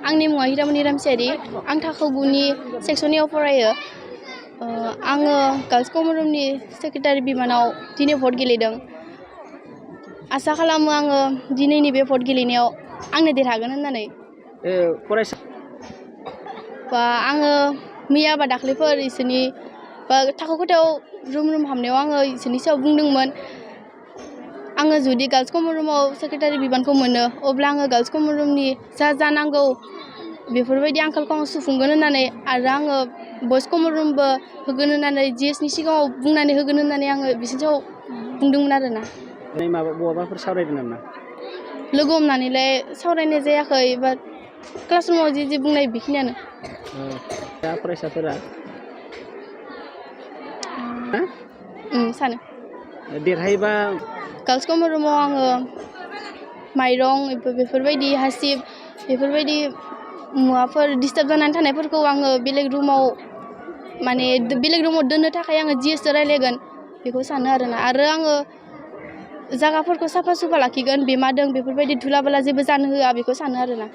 आंनि मुङा हिरामनि रामसियारि आं थाखो 9नि सेक्सननियाव फरायो आङो गार्लस कमन रुमनि सेक्रेटारि बिबानाव दिनै भट गेलेदों आसा खालामो आङो दिनैनि बे भट गेलेनायाव आंनो देरहागोन होननानै बा आङो मैया बा दाख्लैफोर इसोरनि बा थाखो खथायाव रुम हाबनायाव आङो इसोरनि सायाव बुंदोंमोन आङो जुदि गार्लस कमन रुमाव सेक्रेटारि बिबानखौ मोनो अब्ला आङो गार्लस कमन रुमनि जा नांगौ बेफोरबायदि आंखालखौ आं सुफुंगोन होननानै आरो आङो बयस कमन रुमबो होगोन होननानै जिएसनि सिगाङाव बुंनानै होगोन होननानै आङो बिसोरनि सायाव बुंदोंमोन आरोना बहाबाफोर सावरायदों नामा लोगो हमनानैलाय सावरायनाय जायाखै बा क्लासरुमाव जि बुंनाय बेखिनियानो दा फरायसाफोरा सानो देरहायोबा गार्लस कमन रुमाव आङो माइरं बेफोरबायदि हासिब बेफोरबायदि मुवाफोर डिस्टार्ब जानानै थानायफोरखौ आङो बेलेग रुमाव माने बेलेग रुमाव दोननो थाखाय आङो जिएसजों रायलायगोन बेखौ सानो आरोना आरो आङो जायगाफोरखौ साफा सुफा लाखिगोन बेमा दों बेफोरबायदि धुला बाला जेबो जानो होआ बेखौ सानो आरोना